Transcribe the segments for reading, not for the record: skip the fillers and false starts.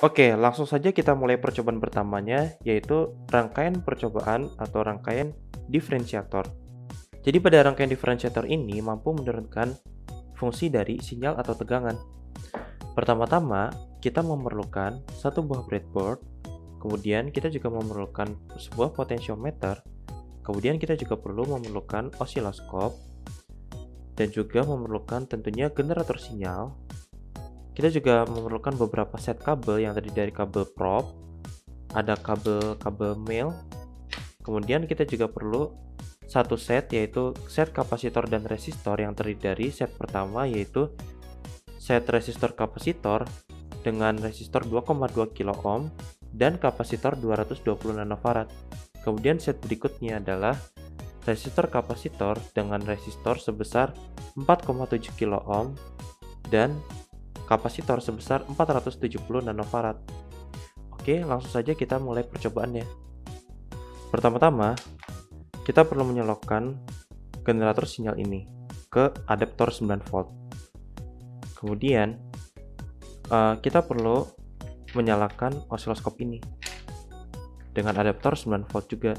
Oke, langsung saja kita mulai percobaan pertamanya, yaitu rangkaian percobaan atau rangkaian diferensiator. Jadi pada rangkaian diferensiator ini mampu menurunkan fungsi dari sinyal atau tegangan. Pertama-tama, kita memerlukan satu buah breadboard, kemudian kita juga memerlukan sebuah potentiometer, kemudian kita juga perlu memerlukan osiloskop, dan juga memerlukan tentunya generator sinyal. Kita juga memerlukan beberapa set kabel yang terdiri dari kabel prop, ada kabel male, kemudian kita juga perlu satu set yaitu set kapasitor dan resistor yang terdiri dari set pertama yaitu set resistor kapasitor dengan resistor 2,2 kilo ohm dan kapasitor 220 nanofarad. Kemudian set berikutnya adalah resistor kapasitor dengan resistor sebesar 4,7 kilo ohm dan kapasitor sebesar 470 nanofarad. Oke, langsung saja kita mulai percobaannya. Pertama-tama, kita perlu menyolokkan generator sinyal ini ke adaptor 9 volt. Kemudian, kita perlu menyalakan osiloskop ini dengan adaptor 9 volt juga.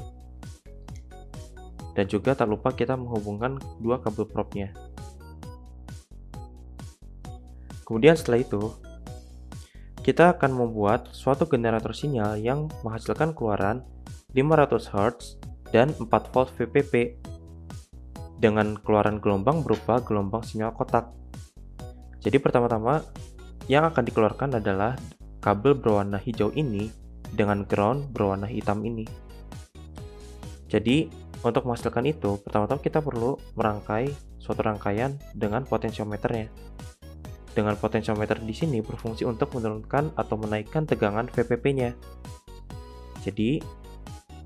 Dan juga tak lupa kita menghubungkan dua kabel propnya. Kemudian setelah itu, kita akan membuat suatu generator sinyal yang menghasilkan keluaran 500 Hz dan 4 volt VPP dengan keluaran gelombang berupa gelombang sinyal kotak. Jadi pertama-tama yang akan dikeluarkan adalah kabel berwarna hijau ini dengan ground berwarna hitam ini. Jadi untuk menghasilkan itu, pertama-tama kita perlu merangkai suatu rangkaian dengan potensiometernya. Dengan potensiometer di sini berfungsi untuk menurunkan atau menaikkan tegangan VPP-nya. Jadi,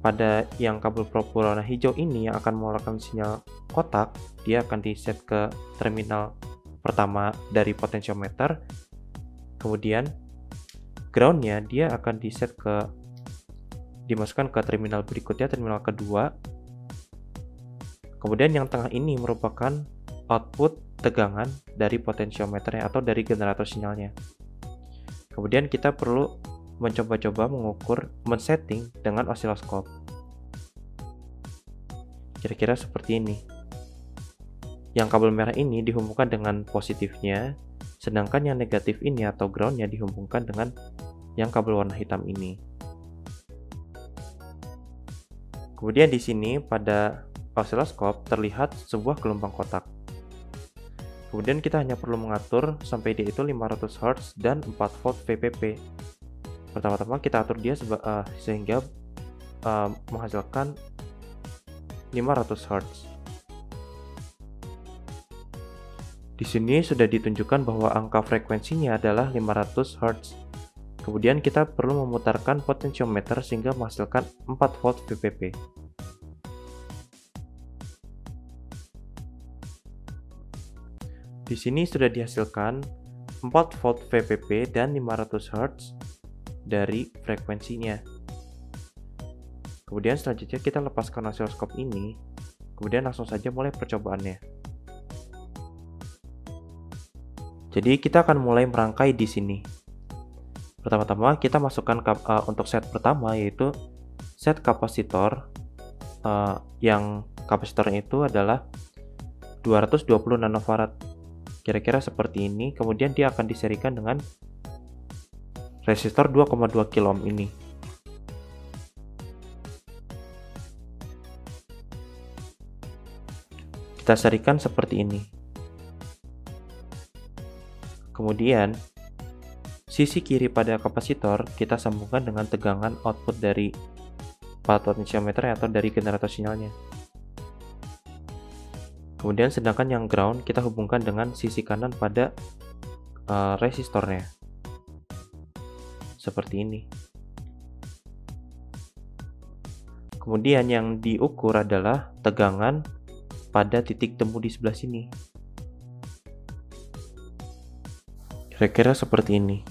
pada yang kabel prop berwarna hijau ini yang akan mengeluarkan sinyal kotak, dia akan di-set ke terminal pertama dari potensiometer. Kemudian, ground-nya dia akan dimasukkan ke terminal berikutnya, terminal kedua. Kemudian yang tengah ini merupakan output tegangan dari potensiometernya atau dari generator sinyalnya. Kemudian kita perlu mencoba-coba men-setting dengan osiloskop. Kira-kira seperti ini. Yang kabel merah ini dihubungkan dengan positifnya, sedangkan yang negatif ini atau groundnya dihubungkan dengan yang kabel warna hitam ini. Kemudian di sini pada osiloskop terlihat sebuah gelombang kotak. Kemudian kita hanya perlu mengatur sampai dia itu 500 Hz dan 4 volt VPP. Pertama-tama kita atur dia sehingga menghasilkan 500 Hz. Di sini sudah ditunjukkan bahwa angka frekuensinya adalah 500 Hz. Kemudian kita perlu memutarkan potensiometer sehingga menghasilkan 4 volt VPP. Di sini sudah dihasilkan 4 volt VPP dan 500 Hz dari frekuensinya. Kemudian selanjutnya kita lepaskan osiloskop ini, kemudian langsung saja mulai percobaannya. Jadi kita akan mulai merangkai di sini. Pertama-tama kita masukkan untuk set pertama yaitu set kapasitor yang kapasitornya itu adalah 220 nanofarad. Kira-kira seperti ini, kemudian dia akan diserikan dengan resistor 2,2 kilo ohm ini. Kita serikan seperti ini. Kemudian, sisi kiri pada kapasitor kita sambungkan dengan tegangan output dari potensiometer atau dari generator sinyalnya. Kemudian sedangkan yang ground kita hubungkan dengan sisi kanan pada resistornya. Seperti ini. Kemudian yang diukur adalah tegangan pada titik temu di sebelah sini. Kira-kira seperti ini.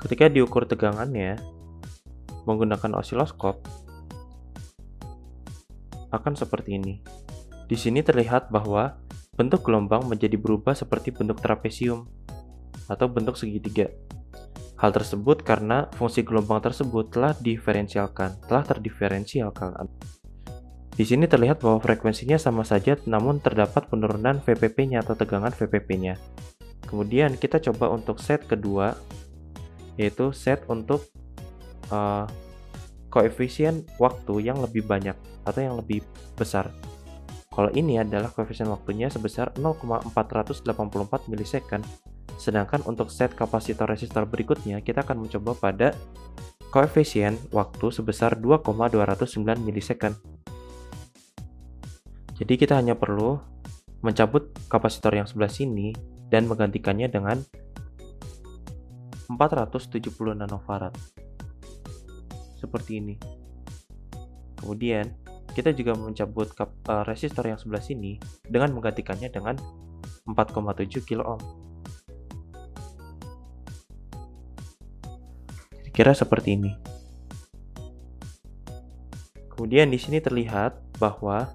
Ketika diukur tegangannya menggunakan osiloskop, akan seperti ini. Di sini terlihat bahwa bentuk gelombang menjadi berubah seperti bentuk trapesium atau bentuk segitiga. Hal tersebut karena fungsi gelombang tersebut telah terdiferensialkan. Di sini terlihat bahwa frekuensinya sama saja namun terdapat penurunan VPP-nya atau tegangan VPP-nya. Kemudian kita coba untuk set kedua, yaitu set untuk koefisien waktu yang lebih banyak atau yang lebih besar. Kalau ini adalah koefisien waktunya sebesar 0,484 milisecond. Sedangkan untuk set kapasitor resistor berikutnya, kita akan mencoba pada koefisien waktu sebesar 2,209 milisecond. Jadi kita hanya perlu mencabut kapasitor yang sebelah sini dan menggantikannya dengan 470 nanofarad. Seperti ini. Kemudian, kita juga mencabut resistor yang sebelah sini dengan menggantikannya dengan 4,7 kilo ohm. Kira seperti ini. Kemudian di sini terlihat bahwa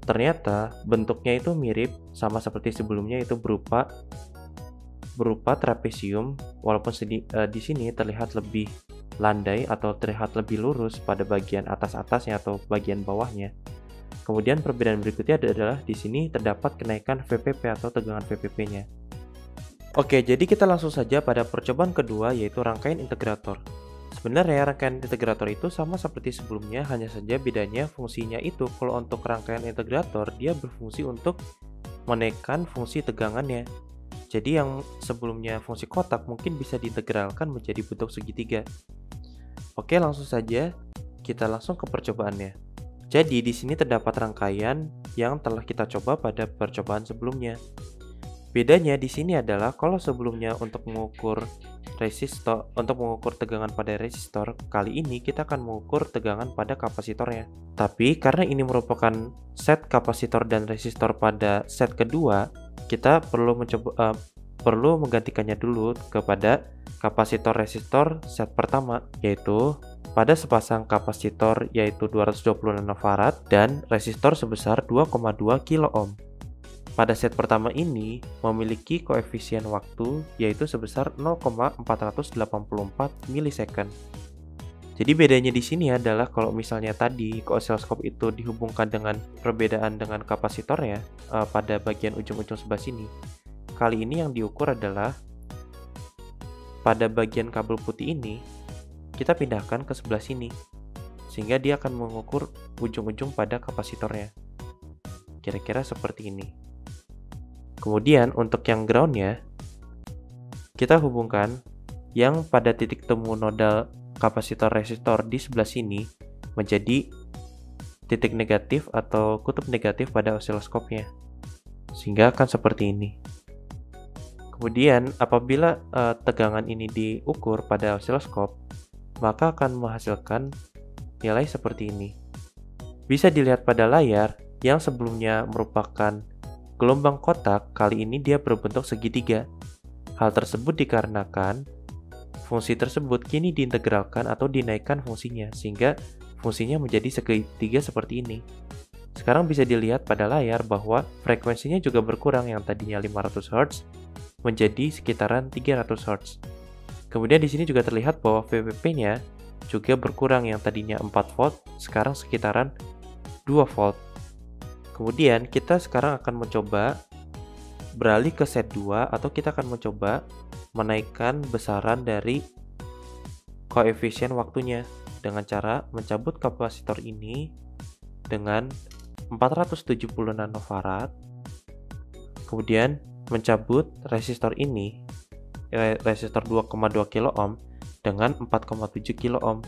ternyata bentuknya itu mirip sama seperti sebelumnya, itu berupa trapesium, walaupun di sini terlihat lebih landai atau terlihat lebih lurus pada bagian atasnya atau bagian bawahnya. Kemudian perbedaan berikutnya adalah di sini terdapat kenaikan VPP atau tegangan VPP-nya. Oke, jadi kita langsung saja pada percobaan kedua, yaitu rangkaian integrator. Sebenarnya rangkaian integrator itu sama seperti sebelumnya, hanya saja bedanya fungsinya itu kalau untuk rangkaian integrator dia berfungsi untuk menaikkan fungsi tegangannya. Jadi yang sebelumnya fungsi kotak mungkin bisa diintegralkan menjadi bentuk segitiga. Oke, langsung saja kita langsung ke percobaannya. Jadi di sini terdapat rangkaian yang telah kita coba pada percobaan sebelumnya. Bedanya di sini adalah kalau sebelumnya untuk mengukur tegangan pada resistor, kali ini kita akan mengukur tegangan pada kapasitornya. Tapi karena ini merupakan set kapasitor dan resistor pada set kedua, kita perlu menggantikannya dulu kepada kapasitor resistor set pertama, yaitu pada sepasang kapasitor yaitu 220 nanofarad dan resistor sebesar 2,2 kilo ohm. Pada set pertama ini memiliki koefisien waktu yaitu sebesar 0,484 milisecond. Jadi bedanya di sini adalah kalau misalnya tadi ke osiloskop itu dihubungkan dengan perbedaan dengan kapasitornya pada bagian ujung-ujung sebelah sini. Kali ini yang diukur adalah pada bagian kabel putih ini kita pindahkan ke sebelah sini sehingga dia akan mengukur ujung-ujung pada kapasitornya. Kira-kira seperti ini. Kemudian untuk yang groundnya, kita hubungkan yang pada titik temu nodal kapasitor resistor di sebelah sini menjadi titik negatif atau kutub negatif pada osiloskopnya, sehingga akan seperti ini. Kemudian apabila tegangan ini diukur pada osiloskop, maka akan menghasilkan nilai seperti ini. Bisa dilihat pada layar yang sebelumnya merupakan gelombang kotak, kali ini dia berbentuk segitiga. Hal tersebut dikarenakan fungsi tersebut kini diintegralkan atau dinaikkan fungsinya, sehingga fungsinya menjadi segitiga seperti ini. Sekarang bisa dilihat pada layar bahwa frekuensinya juga berkurang, yang tadinya 500 Hz menjadi sekitaran 300 Hz. Kemudian di sini juga terlihat bahwa VPP-nya juga berkurang, yang tadinya 4 volt sekarang sekitaran 2 volt. Kemudian kita sekarang akan mencoba beralih ke set 2, atau kita akan mencoba menaikkan besaran dari koefisien waktunya dengan cara mencabut kapasitor ini dengan 470 nanofarad. Kemudian mencabut resistor ini, resistor 2,2 kilo ohm dengan 4,7 kilo ohm.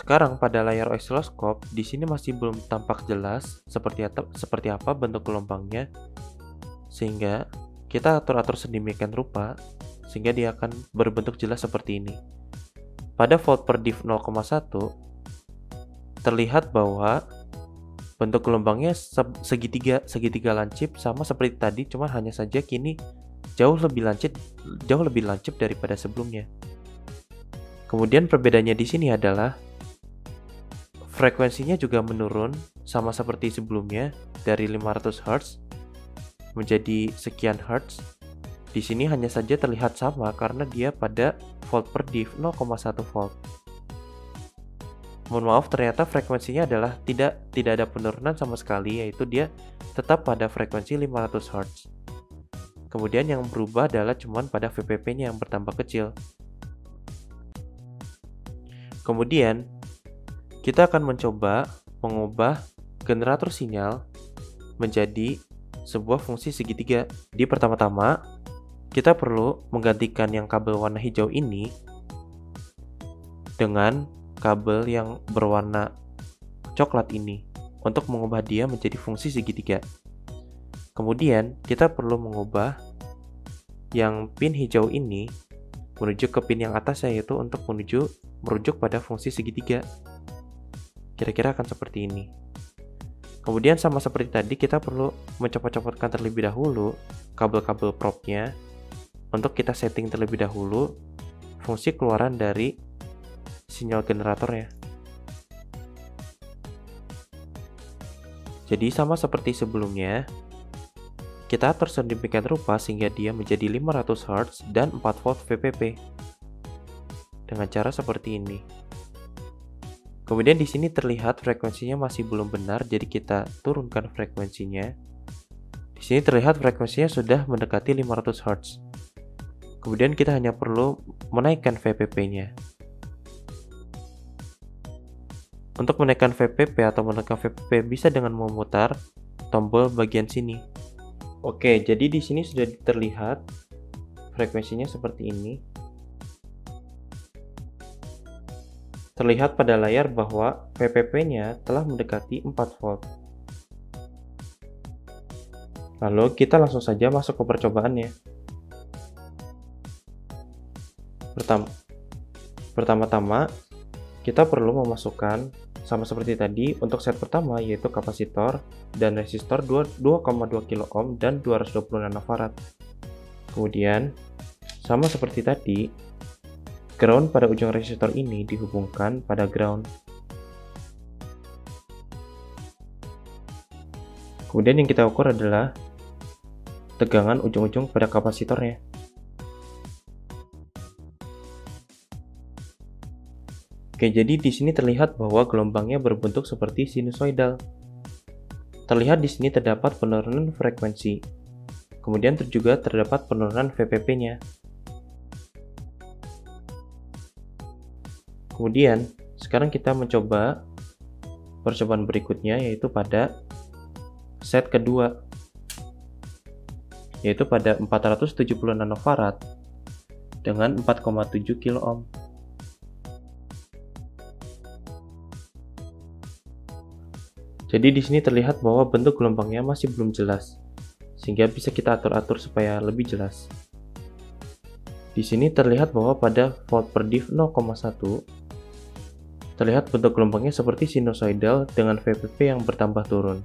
Sekarang pada layar osiloskop di sini masih belum tampak jelas seperti apa bentuk gelombangnya, sehingga kita atur sedemikian rupa sehingga dia akan berbentuk jelas seperti ini. Pada volt per div 0,1 terlihat bahwa bentuk gelombangnya segitiga lancip sama seperti tadi, cuma hanya saja kini jauh lebih lancip daripada sebelumnya. Kemudian perbedaannya di sini adalah frekuensinya juga menurun sama seperti sebelumnya dari 500 Hz menjadi sekian Hz. Di sini hanya saja terlihat sama karena dia pada volt per div 0,1 volt. Mohon maaf, ternyata frekuensinya adalah tidak ada penurunan sama sekali, yaitu dia tetap pada frekuensi 500 Hz. Kemudian yang berubah adalah cuman pada VPP-nya yang bertambah kecil. Kemudian kita akan mencoba mengubah generator sinyal menjadi sebuah fungsi segitiga. Di pertama-tama, kita perlu menggantikan yang kabel warna hijau ini dengan kabel yang berwarna coklat ini untuk mengubah dia menjadi fungsi segitiga. Kemudian, kita perlu mengubah yang pin hijau ini menuju ke pin yang atas, yaitu untuk merujuk pada fungsi segitiga. Kira-kira akan seperti ini. Kemudian sama seperti tadi, kita perlu mencopot-copotkan terlebih dahulu kabel-kabel probe-nya untuk kita setting terlebih dahulu fungsi keluaran dari sinyal generatornya. Jadi sama seperti sebelumnya, kita atur sedemikian rupa sehingga dia menjadi 500 Hz dan 4 volt VPP. Dengan cara seperti ini. Kemudian di sini terlihat frekuensinya masih belum benar, jadi kita turunkan frekuensinya. Di sini terlihat frekuensinya sudah mendekati 500 Hz. Kemudian kita hanya perlu menaikkan VPP-nya. Untuk menaikkan VPP atau menekan VPP bisa dengan memutar tombol bagian sini. Oke, jadi di sini sudah terlihat frekuensinya seperti ini. Terlihat pada layar bahwa VPP-nya telah mendekati 4 volt. Lalu kita langsung saja masuk ke percobaannya. Pertama-tama, kita perlu memasukkan sama seperti tadi untuk set pertama, yaitu kapasitor dan resistor 2,2 kilo ohm dan 220 nanofarad. Kemudian, sama seperti tadi, ground pada ujung resistor ini dihubungkan pada ground. Kemudian yang kita ukur adalah tegangan ujung-ujung pada kapasitornya. Oke, jadi di sini terlihat bahwa gelombangnya berbentuk seperti sinusoidal. Terlihat di sini terdapat penurunan frekuensi. Kemudian juga terdapat penurunan VPP-nya. Kemudian, sekarang kita mencoba percobaan berikutnya, yaitu pada set kedua, yaitu pada 470 nanofarad dengan 4,7 kilo ohm. Jadi di sini terlihat bahwa bentuk gelombangnya masih belum jelas, sehingga bisa kita atur-atur supaya lebih jelas. Di sini terlihat bahwa pada volt per div 0,1 terlihat bentuk gelombangnya seperti sinusoidal dengan VPP yang bertambah turun.